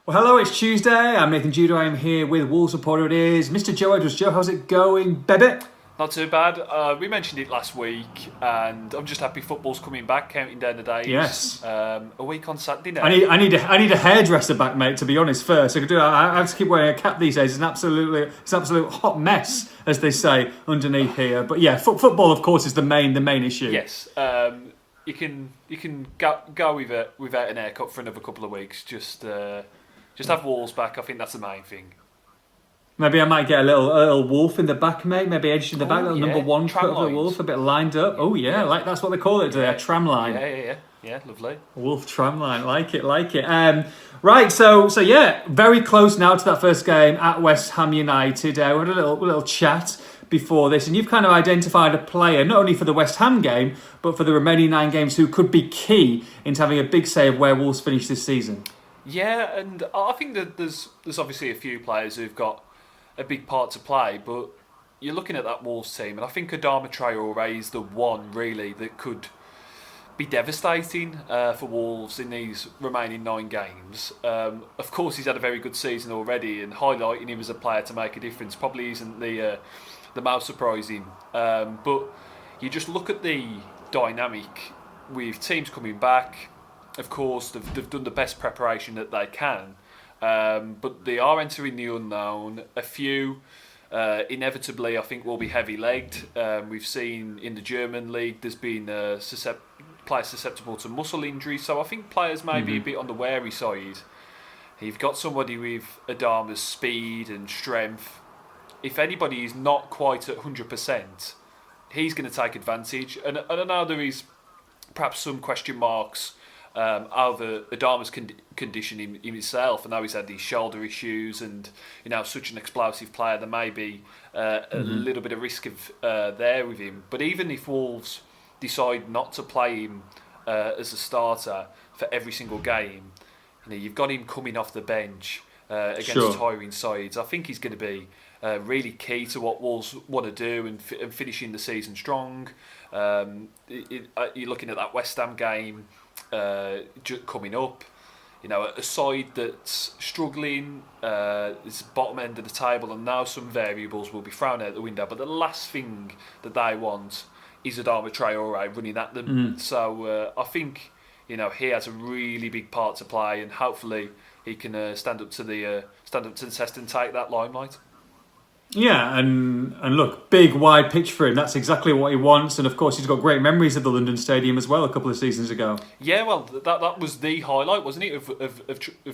Well, hello, it's Tuesday. I'm Nathan Judo. I'm here with Wolves reporter. It is Mr. Joe Edwards. Joe, how's it going, baby? Not too bad. We mentioned it last week, and I'm just happy football's coming back, counting down the days. Yes. A week on Saturday now. I need a hairdresser back, mate. To be honest, first I could do. I have to keep wearing a cap these days. It's an absolute hot mess, as they say underneath here. But yeah, football, of course, is the main issue. Yes. You can go without an haircut for another couple of weeks. Just have Wolves back. I think that's the main thing. Maybe I might get a little wolf in the back, mate. Maybe edged in the back, little number one Tram cut of the lines. wolf, a bit lined up. Oh yeah, like that's what they call it today, a tram line. Yeah, lovely. Wolf tram line, like it. Right, so yeah, very close now to that first game at West Ham United. We had a little chat before this, and you've kind of identified a player not only for the West Ham game, but for the remaining 9 games who could be key into having a big say of where Wolves finish this season. Yeah, and I think that there's obviously a few players who've got a big part to play, but you're looking at that Wolves team, and I think Adama Traore is the one really that could be devastating for Wolves in these remaining 9 games. Of course, he's had a very good season already, and highlighting him as a player to make a difference probably isn't the most surprising. But you just look at the dynamic with teams coming back. Of course, they've done the best preparation that they can. But they are entering the unknown. A few, inevitably, I think, will be heavy-legged. We've seen in the German league there's been players susceptible to muscle injuries, so I think players may be a bit on the wary side. You've got somebody with Adama's speed and strength. If anybody is not quite at 100%, he's going to take advantage. And I know there is perhaps some question marks over Adama's condition in himself. I know he's had these shoulder issues, and such an explosive player, there may be a little bit of risk of there with him. But even if Wolves decide not to play him as a starter for every single game, you've got him coming off the bench against tiring sides. I think he's going to be really key to what Wolves want to do and finishing the season strong. You're looking at that West Ham game coming up, a side that's struggling, it's bottom end of the table, and now some variables will be thrown out the window. But the last thing that they want is Adama Traore running at them. So I think he has a really big part to play, and hopefully he can stand up to the test and take that limelight. Yeah, and look, big wide pitch for him. That's exactly what he wants. And of course, he's got great memories of the London Stadium as well a couple of seasons ago. Yeah, well, that was the highlight, wasn't it, of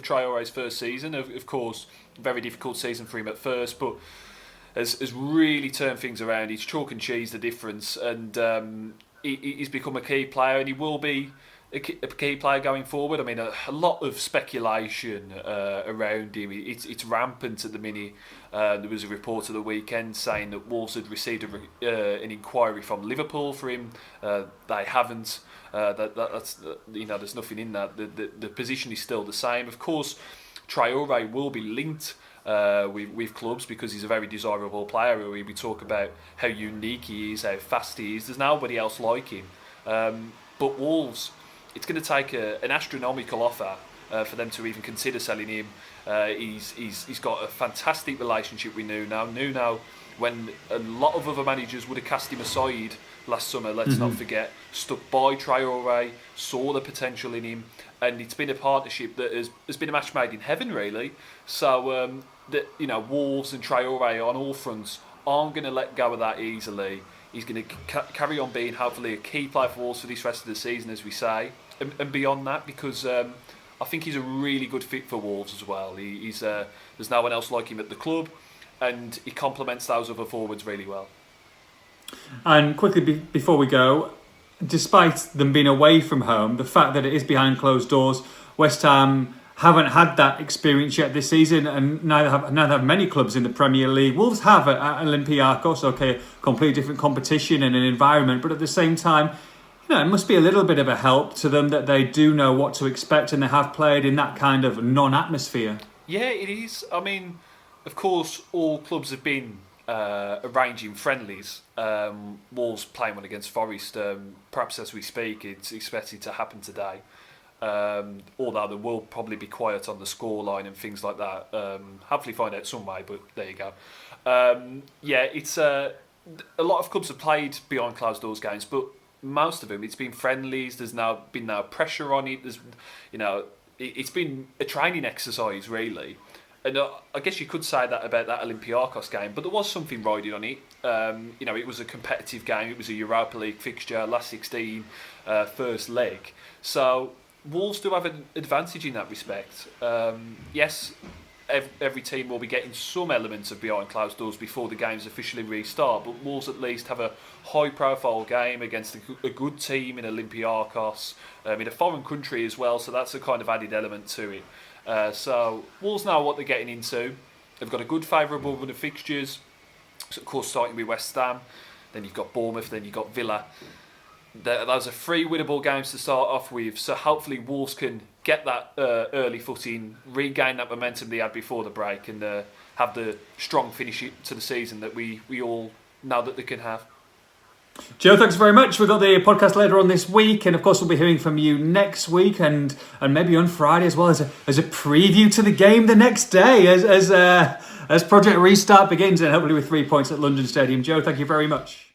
Traore's first season? Of course, very difficult season for him at first, but has really turned things around. He's chalk and cheese the difference, and he's become a key player, and he will be a key player going forward. I mean, a lot of speculation around him. It's rampant at the minute. There was a report at the weekend saying that Wolves had received an inquiry from Liverpool for him. They haven't. That's there's nothing in that. The position is still the same. Of course, Traore will be linked with clubs because he's a very desirable player. We talk about how unique he is, how fast he is. There's nobody else like him. But Wolves, it's going to take an astronomical offer for them to even consider selling him. He's got a fantastic relationship with Nuno. Nuno, when a lot of other managers would have cast him aside last summer, let's not forget, stuck by Traore, saw the potential in him, and it's been a partnership that has been a match made in heaven, really. So Wolves and Traore on all fronts aren't going to let go of that easily. He's going to carry on being hopefully a key player for Wolves for this rest of the season, as we say, and beyond that, because I think he's a really good fit for Wolves as well. There's no one else like him at the club, and he complements those other forwards really well. And quickly before we go, despite them being away from home, the fact that it is behind closed doors, West Ham haven't had that experience yet this season, and neither have many clubs in the Premier League. Wolves have at Olympiacos, okay, completely different competition and an environment, but at the same time, it must be a little bit of a help to them that they do know what to expect and they have played in that kind of non-atmosphere. Yeah, it is. I mean, of course, all clubs have been arranging friendlies. Wolves playing one against Forest, perhaps as we speak, it's expected to happen today. Although they will probably be quiet on the scoreline and things like that. Hopefully find out some way, but there you go. It's a lot of clubs have played behind closed doors games, but most of them it's been friendlies. There's now been pressure on it. It's been a training exercise really. And I guess you could say that about that Olympiacos game, but there was something riding on it. It was a competitive game. It was a Europa League fixture, last 16, first leg. So Wolves do have an advantage in that respect. Yes, every team will be getting some elements of behind closed doors before the games officially restart, but Wolves at least have a high-profile game against a good team in Olympiacos, in a foreign country as well, so that's a kind of added element to it. So Wolves know what they're getting into. They've got a good favourable run of fixtures, so of course starting with West Ham, then you've got Bournemouth, then you've got Villa. Those are 3 winnable games to start off with, so hopefully Wolves can get that early footing, regain that momentum they had before the break, and have the strong finish to the season that we all know that they can have. Joe, thanks very much. We've got the podcast later on this week, and of course we'll be hearing from you next week and maybe on Friday as well as a preview to the game the next day as Project Restart begins, and hopefully with 3 points at London Stadium. Joe, thank you very much.